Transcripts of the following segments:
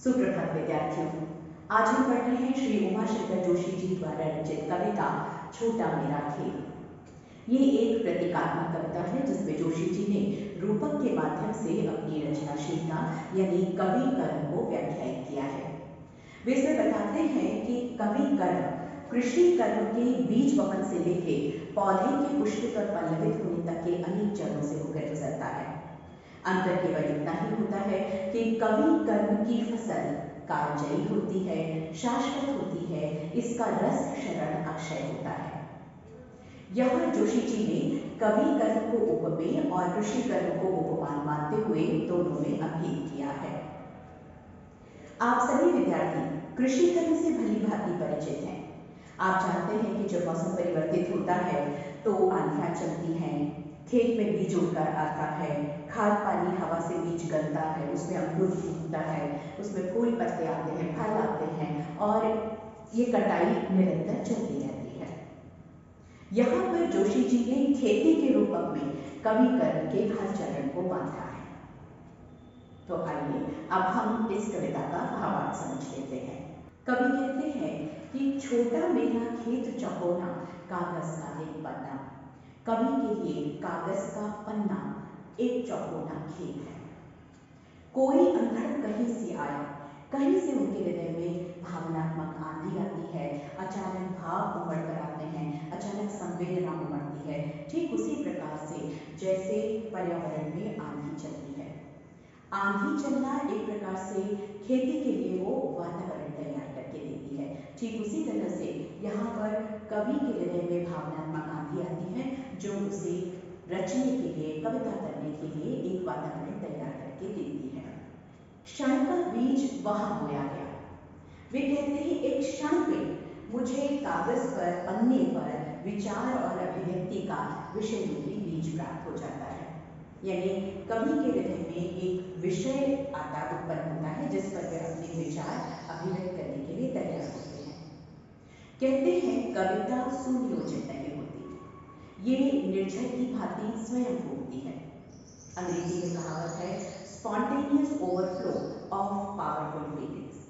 सुप्रभात विद्यार्थियों, आज हम पढ़ रहे हैं श्री उमाशंकर जोशी जी द्वारा रचित कविता छोटा मेरा खेत। ये एक प्रतीकात्मक कविता है जिसमें जोशी जी ने रूपक के माध्यम से अपनी रचनाशीलता यानी कवि कर्म को व्याख्यायित किया है। वे इसमें बताते हैं कि कवि कर्म कृषि कर्म के बीज वपन से लेके पौधे के पुष्पित और पल्लवित होने तक के अनेक चरणों से होकर गुजरता है। अंतर केवल इतना ही होता है कि कवि कर्म की फसल कालजयी होती है, शाश्वत होती है, इसका रस शरण अक्षय होता है। यहाँ जोशी जी ने कवि कर्म को उपमेय और कृषि कर्म को उपमान मानते हुए दोनों में अभेद किया है। आप सभी विद्यार्थी कृषि कर्म से भली भांति परिचित हैं। आप जानते हैं कि जब मौसम परिवर्तित होता है तो आंधियां चलती हैं, खेत में बीज उड़कर आता है, खाद पानी हवा से बीज गलता है, उसमें अंकुर फूटता है, उसमें फूल पत्ते आते हैं, फल आते हैं और ये कटाई निरंतर चलती रहती है। यहाँ पर जोशी जी ने खेती के रूपक में कवि कर्म के हर चरण को बांधा है। तो आइए अब हम इस कविता का भावार्थ समझ लेते हैं। कवि कहते हैं कि छोटा मेरा खेत चकोना कागज का एक पन्ना। कवि के लिए कागज का पन्ना एक चौकोना खेत है। कोई अंधड़ कहीं से आया, कहीं से उनके हृदय में भावनात्मक आंधी आती है, अचानक भाव उमड़ कर आते हैं, अचानक संवेदना उमड़ती है। ठीक उसी प्रकार से जैसे पर्यावरण में आंधी चलती है। आंधी चलना एक प्रकार से खेती के लिए वो वातावरण तैयार करके देती है। ठीक उसी तरह से यहाँ पर कवि के हृदय में भावनात्मक आंधी आती है जो उसे रचने के लिए, कविता करने के लिए एक वातावरण तैयार करके देती है। क्षण का बीज वहां बोया गया। वे कहते हैं एक क्षण में मुझे कागज पर, पन्ने पर विचार और अभिव्यक्ति का विषय रूपी बीज प्राप्त हो जाता है। यानी कवि के हृदय में एक विषय आता, उत्पन्न होता है जिस पर वे अपने विचार अभिव्यक्त करने के लिए तैयार होते हैं। कहते हैं कविता सुनियोजित नहीं होती, ये निर्झर की भांति स्वयं फूटती है। अंग्रेजी में कहावत है spontaneous overflow of powerful feelings.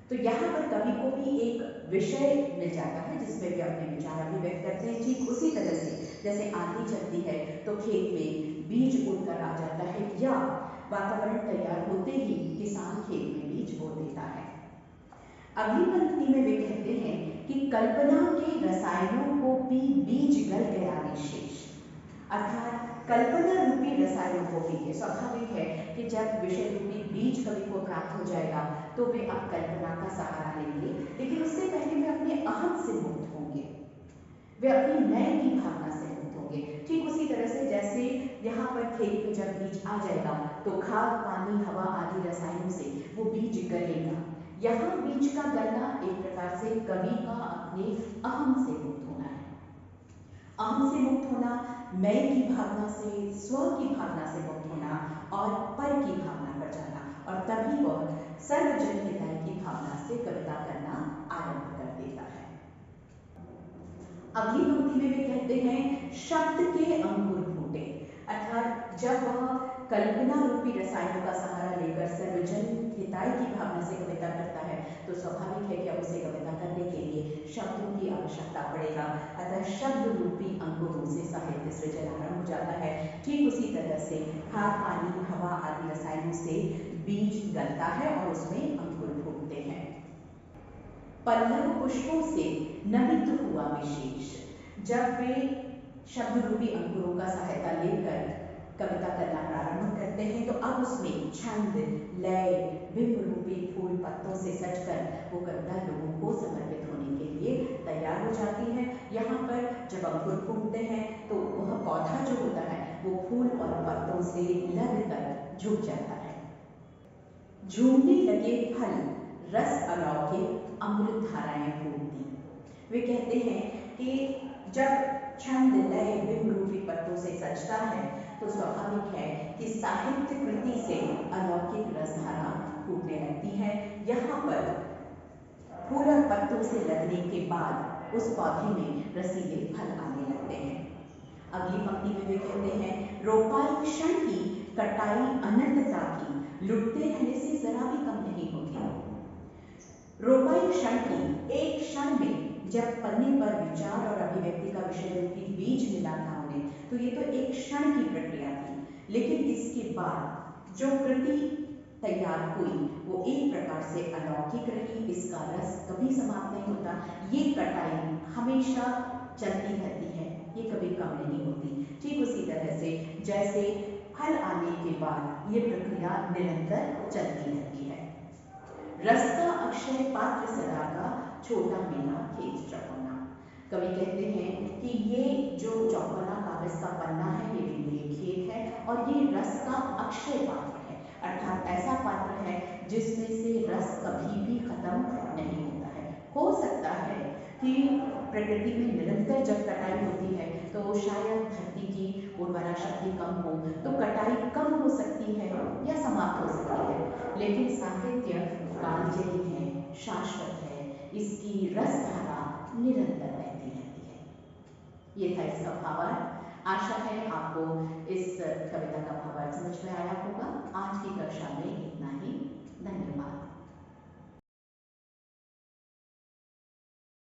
तो यहाँ पर कवि को भी एक विषय मिल जाता है जिसमें वे अपने विचार अभिव्यक्त करते हैं। ठीक उसी तरह से जैसे आंधी चलती है तो खेत में बीज उड़कर आ जाता है या वातावरण तैयार होते ही किसान खेत में बीज बो देता है। अगली पंक्ति में वे कहते हैं कि कल्पना के रसायनों को पी बीज गल गया निशेष। अर्थात कल्पना रूपी रसायनों को पी, स्वाभाविक है कि जब विषय रूपी बीज कवि को प्राप्त हो जाएगा तो वे अब कल्पना का सहारा लेंगे, लेकिन उससे पहले वे अपने अहम से मुक्त होंगे, वे अपनी मैं की भावना से मुक्त होंगे। ठीक उसी तरह से जैसे यहाँ पर खेत में जब बीज आ जाएगा तो खाद पानी हवा आदि रसायनों से वो बीज गलेगा। यहाँ बीज का गलना एक प्रकार से कवि का अपने अहम से मुक्त होना है। अहम से मुक्त होना, मैं की भावना से, स्व की भावना से मुक्त होना और पर की भावना पर जाना, और तभी वह सर्वजन हिताय की भावना से कविता करना आरंभ कर देता है। अगली पंक्ति में वे कहते हैं शब्द के अंकुर फूटे। अर्थात जब वह कल्पना रूपी रसायनों का सहारा लेकर सर्वजन हिताय की भावना से कविता करता है तो स्वाभाविक है कि अब उसे कविता करने के लिए शब्दों की आवश्यकता पड़ेगा। अतः शब्द रूपी अंकुरों से साहित्य सृजन आरंभ हो जाता है। ठीक उसी तरह से खाद पानी हवा आदि रसायनों से बीज गलता है और उसमें अंकुर फूटते हैं। पल्लव पुष्पों से नमित हुआ विशेष। जब वे शब्द रूपी अंकुरों का सहायता लेकर कविता करना प्रारंभ करते हैं तो अब उसमें छंद, लय, बिंब रूपी फूल पत्तों से सजकर वो कविता लोगों को समर्पित होने के लिए तैयार हो जाती है। यहाँ पर जब अंकुर फूटते हैं तो वह पौधा जो होता है वो फूल और पत्तों से लगकर झुक जाता है। झूमने लगे फल रस अलौकिक अमृत धाराएं फूटती। वे कहते हैं कि जब छंद लय बिंब रूपी पत्तों से सजता है तो स्वाभाविक है कि साहित्य कृति से अलौकिक रसधारा फूटने लगती है। यहाँ पर फूल और पत्तों से लगने के बाद उस पौधे में रसीले फल आने लगते हैं। अगली पंक्ति में वे कहते हैं रोपाई क्षण की कटाई अनंतता की लुटते रहने से जरा भी कम नहीं होती। रोपाई क्षण की, एक क्षण में जब पन्ने पर विचार और अभिव्यक्ति का विषय रूपी बीज मिला था उन्हें, तो ये तो एक क्षण की प्रक्रिया थी। लेकिन इसके बाद जो कृति तैयार हुई वो एक प्रकार से अलौकिक रही। इसका रस कभी समाप्त नहीं होता। ये कटाई हमेशा चलती रहती है, ये कभी कम नहीं होती। ठीक उसी तरह से जैसे फल आने के बाद ये प्रक्रिया निरंतर चलती रहती है। रस का अक्षय पात्र सदा का, छोटा मेरा खेत चौकोना। कवि कहते हैं कि ये जो चौकोना कागज का पन्ना है ये मेरे लिए खेत है और ये रस का अक्षय पात्र है, अर्थात ऐसा पात्र है जिसमें से रस कभी भी खत्म नहीं होता है। हो सकता है कि प्रकृति में निरंतर जब कटाई होती है तो शायद धरती की उर्वरा शक्ति कम हो तो कटाई कम हो सकती है या समाप्त हो सकती है, लेकिन साहित्य कालजयी है, शाश्वत है, इसकी रसधारा निरंतर बहती रहती है। ये था इसका भावार्थ। आशा है आपको इस कविता का भावार्थ समझ में आया होगा। आज की कक्षा में इतना ही।